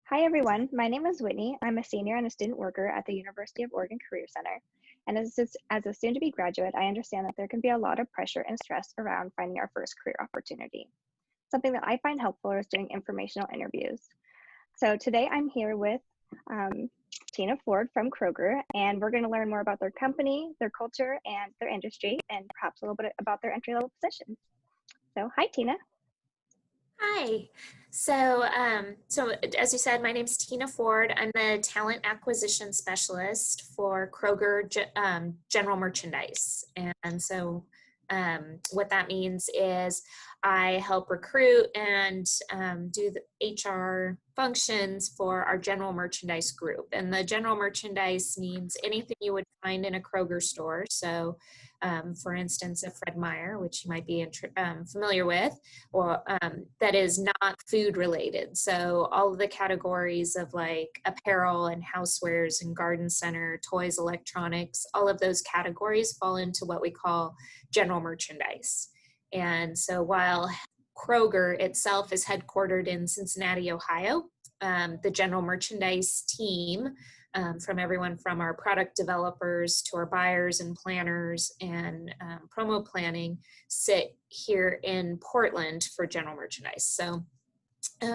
Hi, everyone. My name is Whitney. I'm a senior and a student worker at the University of Oregon Career Center. And as a soon to be graduate, I understand that there can be a lot of pressure and stress around finding our first career opportunity. Something that I find helpful is doing informational interviews. So today I'm here with um, Tina Ford from Kroger, and we're going to learn more about their company, their culture, and their industry, and perhaps a little bit about their entry level positions. So, hi, Tina. Hi. So as you said, my name's Tina Ford. I'm the talent acquisition specialist for Kroger General Merchandise. What that means is I help recruit and do the HR functions for our general merchandise group. And the general merchandise means anything you would find in a Kroger store. So, for instance, a Fred Meyer, which you might be familiar with, or that is not food related. So all of the categories of like apparel and housewares and garden center, toys, electronics, all of those categories fall into what we call general merchandise. And so while Kroger itself is headquartered in Cincinnati, Ohio, the general merchandise team, from everyone from our product developers to our buyers and planners and promo planning, sit here in Portland for general merchandise. So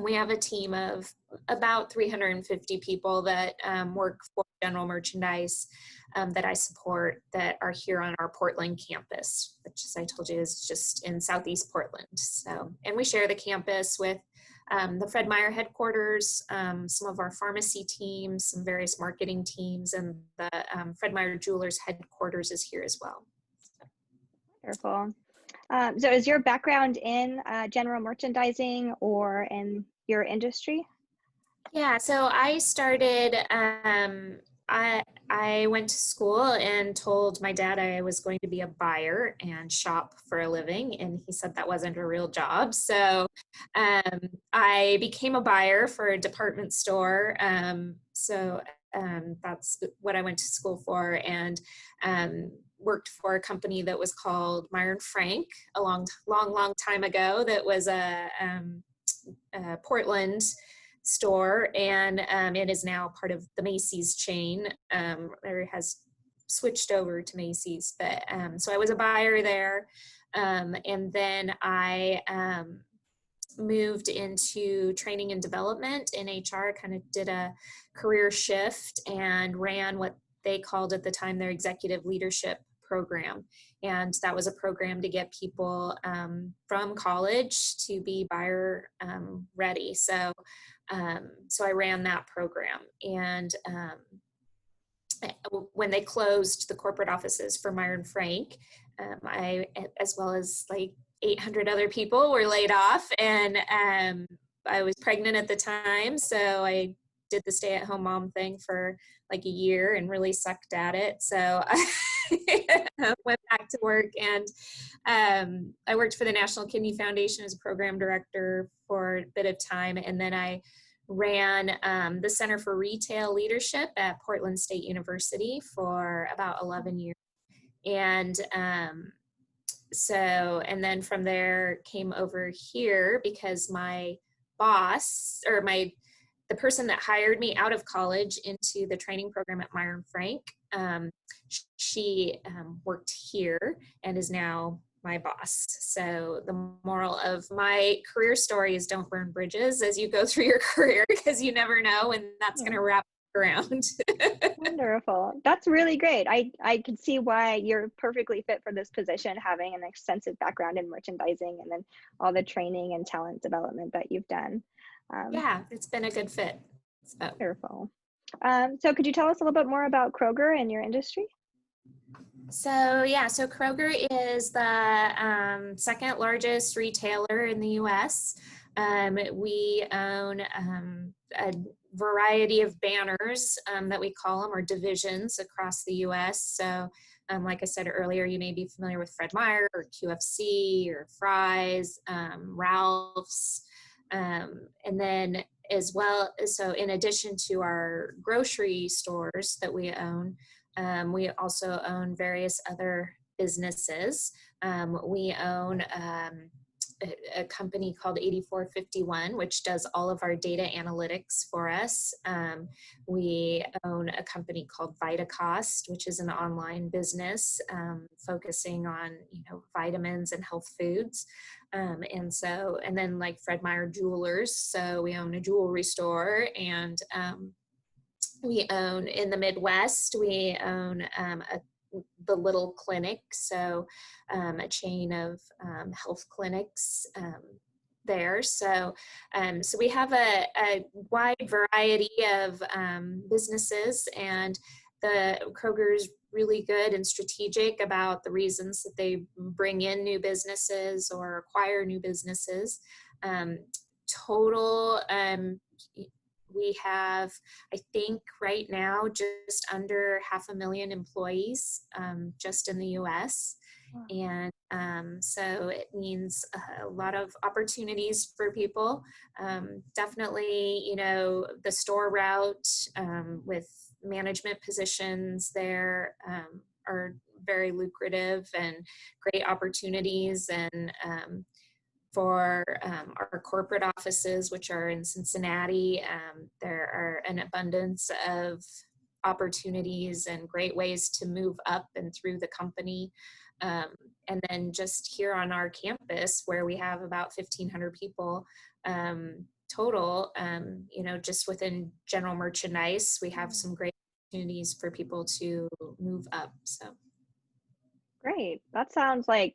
we have a team of about 350 people that work for general merchandise that I support that are here on our Portland campus, which, as I told you, is just in Southeast Portland. So, and we share the campus with the Fred Meyer headquarters, some of our pharmacy teams, some various marketing teams, and the Fred Meyer Jewelers headquarters is here as well. Wonderful. So is your background in general merchandising or in your industry? Yeah, so I started, I went to school and told my dad I was going to be a buyer and shop for a living, and he said that wasn't a real job. So I became a buyer for a department store. That's what I went to school for, and worked for a company that was called Meyer and Frank a long time ago. That was a Portland store, and it is now part of the Macy's chain, or has switched over to Macy's. But so I was a buyer there, and then I moved into training and development in HR. Kind of did a career shift and ran what they called at the time their executive leadership program. And that was a program to get people from college to be buyer ready. So I ran that program. And when they closed the corporate offices for Meyer and Frank, I, as well as like 800 other people, were laid off. And I was pregnant at the time. So I did the stay-at-home mom thing for like a year and really sucked at it. So I went back to work, and I worked for the National Kidney Foundation as a program director for a bit of time. And then I ran the Center for Retail Leadership at Portland State University for about 11 years. And and then from there came over here because my boss, or the person that hired me out of college into the training program at Meyer and Frank, she worked here and is now my boss. So the moral of my career story is don't burn bridges as you go through your career, because you never know when that's going to wrap around. Wonderful. That's really great. I can see why you're perfectly fit for this position, having an extensive background in merchandising and then all the training and talent development that you've done. Yeah, it's been a good fit. So. Wonderful. So could you tell us a little bit more about Kroger and your industry? So Kroger is the second largest retailer in the U.S. We own a variety of banners that we call them, or divisions, across the U.S. So like I said earlier, you may be familiar with Fred Meyer or QFC or Fry's, Ralph's, and then as well. So in addition to our grocery stores that we own, we also own various other businesses. We own a company called 8451, which does all of our data analytics for us. We own a company called VitaCost, which is an online business focusing on, vitamins and health foods. And then like Fred Meyer Jewelers. So we own a jewelry store, and we own in the Midwest, we own the Little Clinic, so a chain of health clinics there. So we have a wide variety of businesses, and the Kroger's really good and strategic about the reasons that they bring in new businesses or acquire new businesses. Total, we have, I think right now, just under 500,000 employees just in the US. Wow. And so it means a lot of opportunities for people. Definitely, the store route with management positions there are very lucrative and great opportunities. And for our corporate offices, which are in Cincinnati, there are an abundance of opportunities and great ways to move up and through the company. And then just here on our campus, where we have about 1,500 people total, just within general merchandise, we have some great opportunities for people to move up. So great. That sounds like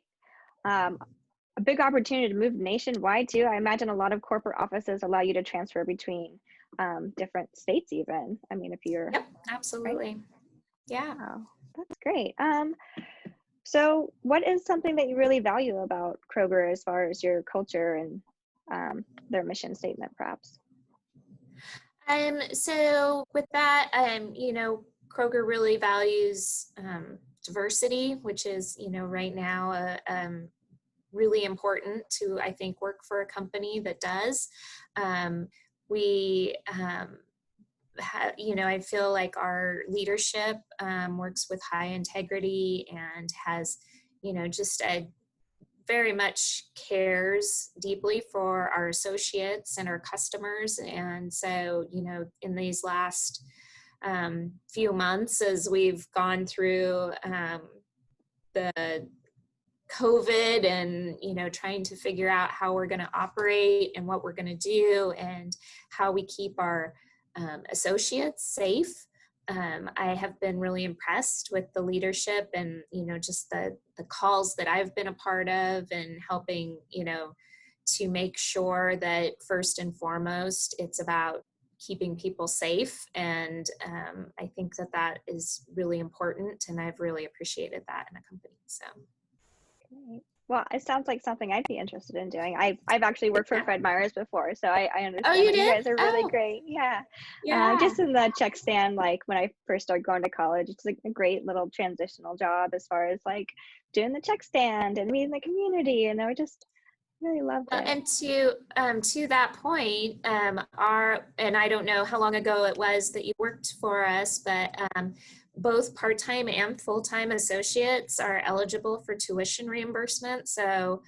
a big opportunity to move nationwide too. I imagine a lot of corporate offices allow you to transfer between different states even. I mean, if you're... Yep, absolutely. Right? Yeah. Wow, that's great. So what is something that you really value about Kroger as far as your culture and their mission statement, perhaps? So with that, Kroger really values diversity, which is, right now, really important to, I think, work for a company that does. I feel like our leadership works with high integrity and has, just a very much cares deeply for our associates and our customers. And so, in these last few months, as we've gone through the COVID and, trying to figure out how we're going to operate and what we're going to do and how we keep our associates safe. I have been really impressed with the leadership and, just the calls that I've been a part of and helping, to make sure that first and foremost, it's about keeping people safe. And I think that is really important. And I've really appreciated that in a company. So. Great. Well, it sounds like something I'd be interested in doing. I've actually worked for Fred Meyer's before, so I understand you that did? you guys are really great. Yeah. Just in the check stand, like when I first started going to college, it's like a great little transitional job as far as like doing the check stand and meeting the community, and I just really loved it. And to that point, and I don't know how long ago it was that you worked for us, but both part-time and full-time associates are eligible for tuition reimbursement. So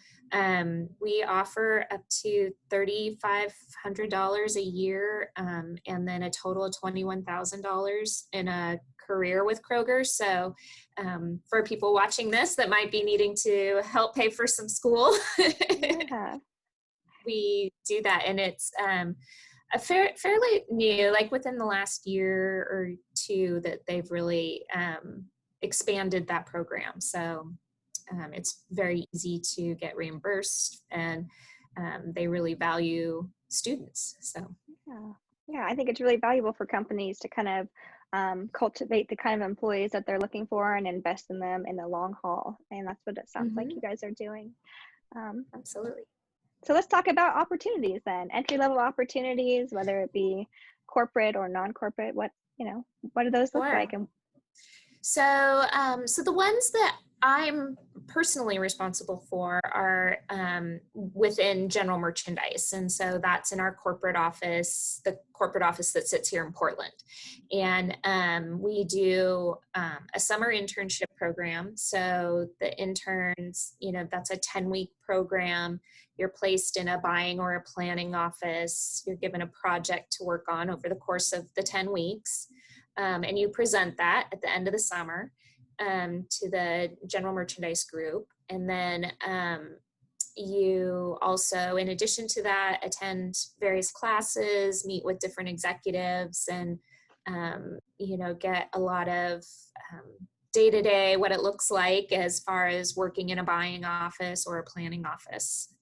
we offer up to $3,500 a year, and then a total of $21,000 in a career with Kroger. So for people watching this that might be needing to help pay for some school, we do that. And it's fairly new, like within the last year or two, that they've really expanded that program. So it's very easy to get reimbursed, and they really value students. So yeah, I think it's really valuable for companies to kind of cultivate the kind of employees that they're looking for and invest in them in the long haul. And that's what it sounds like you guys are doing. Absolutely. So let's talk about opportunities then. Entry-level opportunities, whether it be corporate or non-corporate. What do those look like? And so the ones that I'm personally responsible for are within general merchandise. And so that's in our corporate office, the corporate office that sits here in Portland. And we do a summer internship program. So the interns, that's a 10-week program. you're placed in a buying or a planning office. You're given a project to work on over the course of the 10 weeks. And you present that at the end of the summer to the general merchandise group. And then you also, in addition to that, attend various classes, meet with different executives, and get a lot of day-to-day what it looks like as far as working in a buying office or a planning office.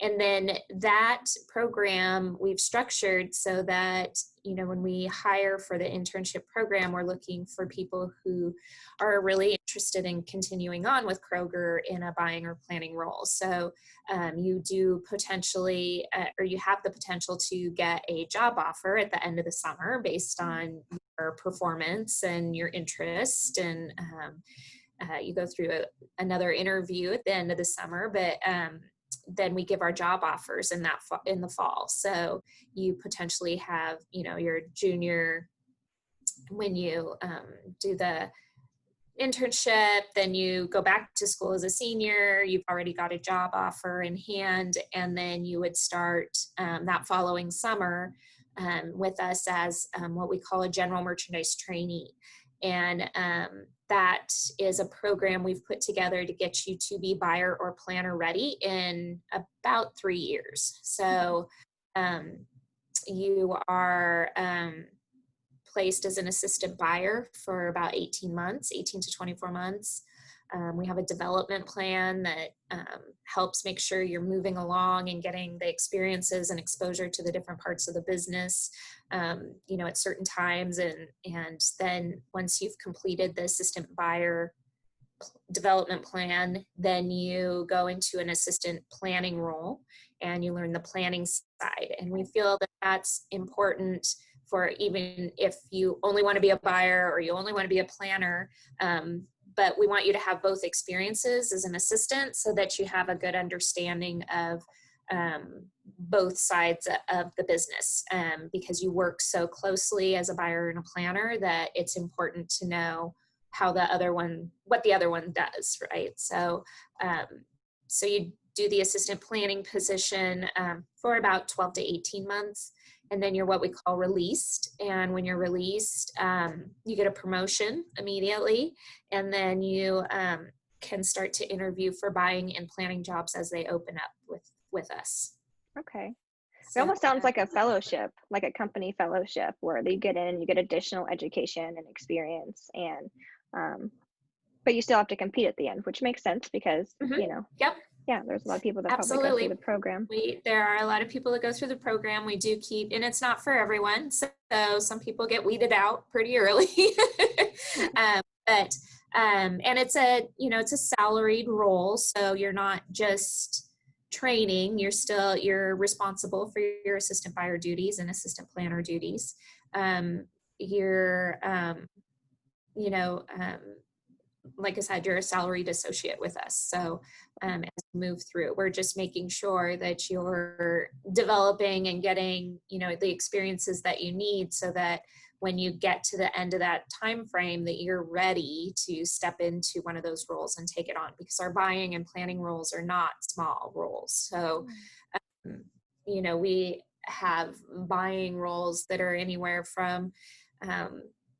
And then that program we've structured so that, when we hire for the internship program, we're looking for people who are really interested in continuing on with Kroger in a buying or planning role. So you do potentially, or you have the potential to get a job offer at the end of the summer based on your performance and your interest. And you go through another interview at the end of the summer, but then we give our job offers in the fall. So you potentially have, your junior, when you do the internship, then you go back to school as a senior, you've already got a job offer in hand, and then you would start that following summer with us as what we call a general merchandise trainee. And that is a program we've put together to get you to be buyer or planner ready in about 3 years. So you are placed as an assistant buyer for about 18 to 24 months. We have a development plan that helps make sure you're moving along and getting the experiences and exposure to the different parts of the business, at certain times. And then once you've completed the assistant buyer development plan, then you go into an assistant planning role and you learn the planning side. And we feel that that's important for even if you only want to be a buyer or you only want to be a planner. But we want you to have both experiences as an assistant so that you have a good understanding of both sides of the business, because you work so closely as a buyer and a planner that it's important to know what the other one does, right? So you do the assistant planning position for about 12 to 18 months. And then you're what we call released. And when you're released, you get a promotion immediately. And then you can start to interview for buying and planning jobs as they open up with us. Okay. So, It almost sounds like a fellowship, like a company fellowship, where you get in, you get additional education and experience, and but you still have to compete at the end, which makes sense because, Yep. Yeah, there's a lot of people that Absolutely. probably go through the program. There are a lot of people that go through the program. We do keep, and it's not for everyone. So some people get weeded out pretty early. And it's it's a salaried role. So you're not just training, you're responsible for your assistant buyer duties and assistant planner duties. Like I said, you're a salaried associate with us. So as we move through, we're just making sure that you're developing and getting, the experiences that you need so that when you get to the end of that time frame that you're ready to step into one of those roles and take it on, because our buying and planning roles are not small roles. So, we have buying roles that are anywhere from,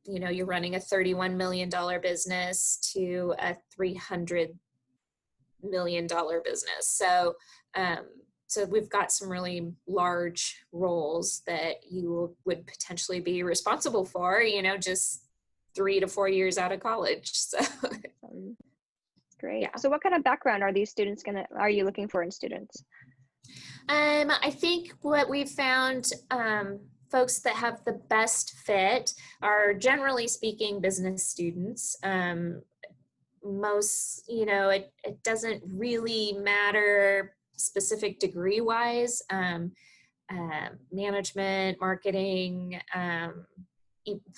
you're running a $31 million business to a $300 million business. So, so we've got some really large roles that you would potentially be responsible for, just 3 to 4 years out of college. So great. Yeah. So what kind of background are these students are you looking for in students? I think what we've found, folks that have the best fit are, generally speaking, business students. Most, it doesn't really matter specific degree wise, management, marketing,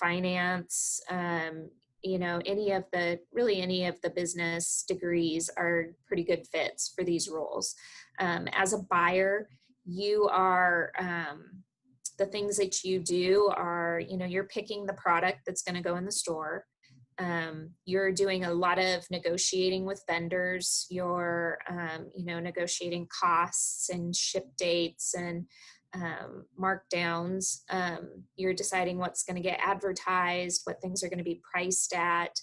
finance, any of the business degrees are pretty good fits for these roles. As a buyer, you are, the things that you do are, you're picking the product that's going to go in the store. You're doing a lot of negotiating with vendors. You're, negotiating costs and ship dates and markdowns. You're deciding what's going to get advertised, what things are going to be priced at.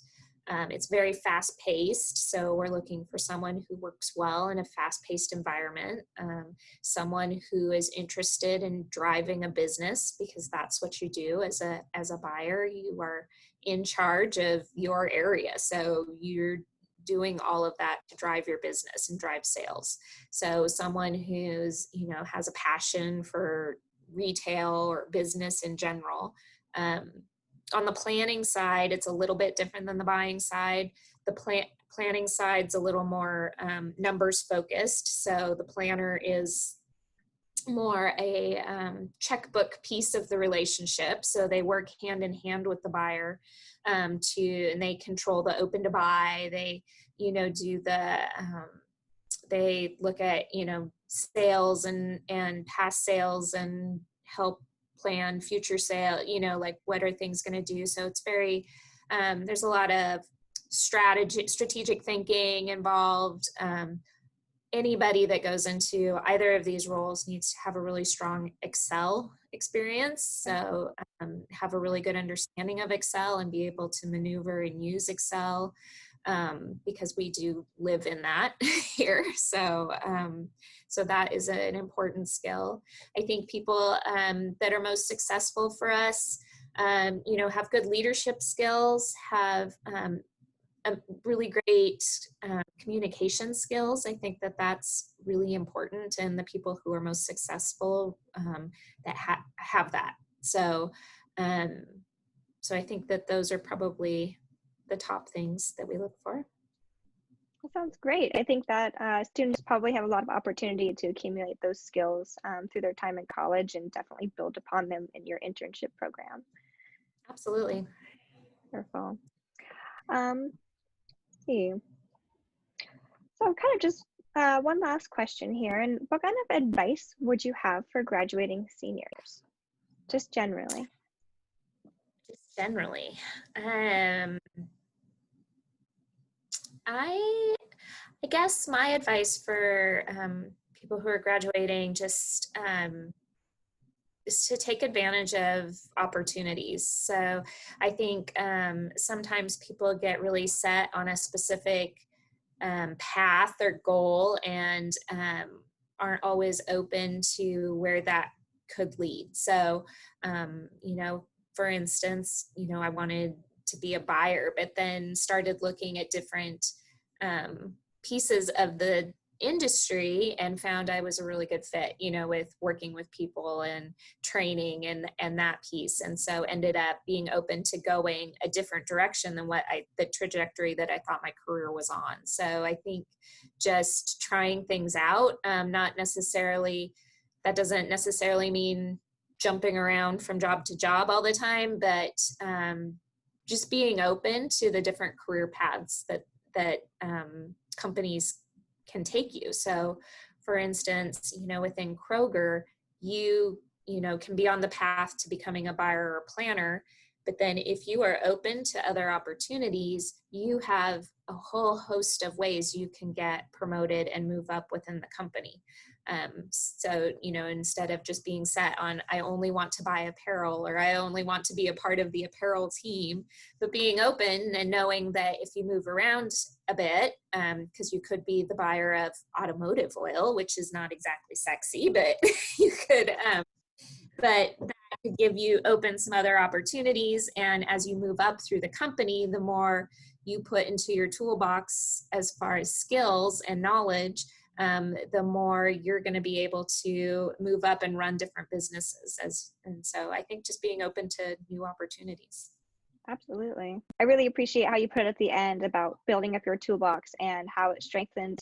It's very fast paced. So we're looking for someone who works well in a fast paced environment, someone who is interested in driving a business, because that's what you do as a buyer. You are in charge of your area. So you're doing all of that to drive your business and drive sales. So someone who's, has a passion for retail or business in general. On the planning side, it's a little bit different than the buying side. The planning side's a little more numbers focused. So the planner is more a checkbook piece of the relationship. So they work hand in hand with the buyer and they control the open to buy. They, do they look at, sales and past sales and help plan future sale, like what are things going to do. So it's very, there's a lot of strategic thinking involved. Anybody that goes into either of these roles needs to have a really strong Excel experience. So have a really good understanding of Excel and be able to maneuver and use Excel, because we do live in that here. So that is an important skill. I think people that are most successful for us, have good leadership skills, have really great communication skills. I think that that's really important, and the people who are most successful that have that. So I think that those are probably the top things that we look for. That sounds great. I think that students probably have a lot of opportunity to accumulate those skills through their time in college, and definitely build upon them in your internship program. Absolutely. Wonderful. See. So kind of just one last question here. And what kind of advice would you have for graduating seniors? Just generally. Just generally. I guess my advice for people who are graduating just is to take advantage of opportunities. So I think sometimes people get really set on a specific path or goal and aren't always open to where that could lead. So, for instance, I wanted to be a buyer, but then started looking at different pieces of the industry and found I was a really good fit, with working with people and training and that piece. And so ended up being open to going a different direction than the trajectory that I thought my career was on. So I think just trying things out, that doesn't necessarily mean jumping around from job to job all the time, but just being open to the different career paths that companies can take you. So for instance, within Kroger, you can be on the path to becoming a buyer or planner, but then if you are open to other opportunities, you have a whole host of ways you can get promoted and move up within the company. So, instead of just being set on, I only want to buy apparel, or I only want to be a part of the apparel team, but being open and knowing that if you move around a bit, because you could be the buyer of automotive oil, which is not exactly sexy, but you could, but that could give you open some other opportunities. And as you move up through the company, the more you put into your toolbox as far as skills and knowledge, the more you're going to be able to move up and run different businesses. And so I think just being open to new opportunities. Absolutely. I really appreciate how you put it at the end about building up your toolbox and how it strengthens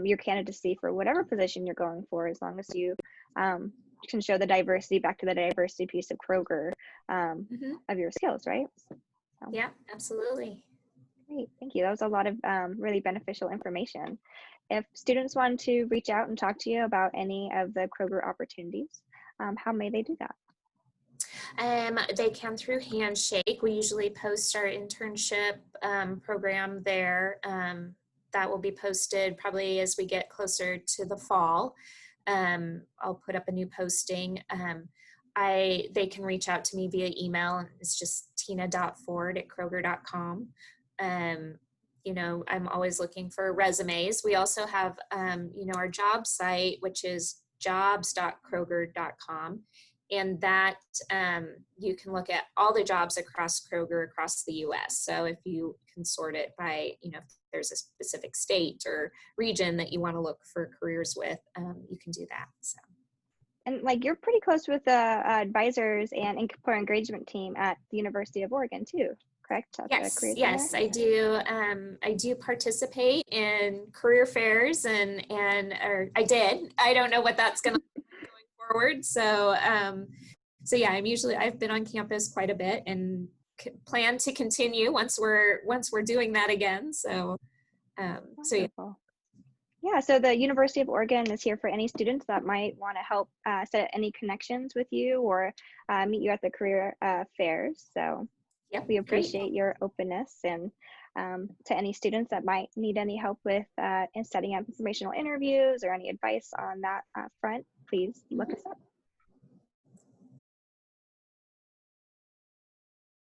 your candidacy for whatever position you're going for, as long as you can show the diversity, back to the diversity piece of Kroger, of your skills, right? So. Yeah, absolutely. Great, thank you. That was a lot of really beneficial information. If students want to reach out and talk to you about any of the Kroger opportunities, how may they do that? They can through Handshake. We usually post our internship program there. That will be posted probably as we get closer to the fall. I'll put up a new posting. They can reach out to me via email. It's just tina.ford@kroger.com. I'm always looking for resumes. We also have, our job site, which is jobs.kroger.com. And that you can look at all the jobs across Kroger across the US. So if you can sort it by, if there's a specific state or region that you want to look for careers with, you can do that. So. And you're pretty close with the advisors and employer engagement team at the University of Oregon too, correct? At the Career Yes, Center? I do. I do participate in career fairs, or I did. I don't know what that's going to look like going forward. So yeah, I've been on campus quite a bit and plan to continue once we're doing that again. So yeah. Yeah, so the University of Oregon is here for any students that might want to help set any connections with you or meet you at the career fairs. So Yep, we great. appreciate your openness, and to any students that might need any help with in setting up informational interviews or any advice on that front, please look us up.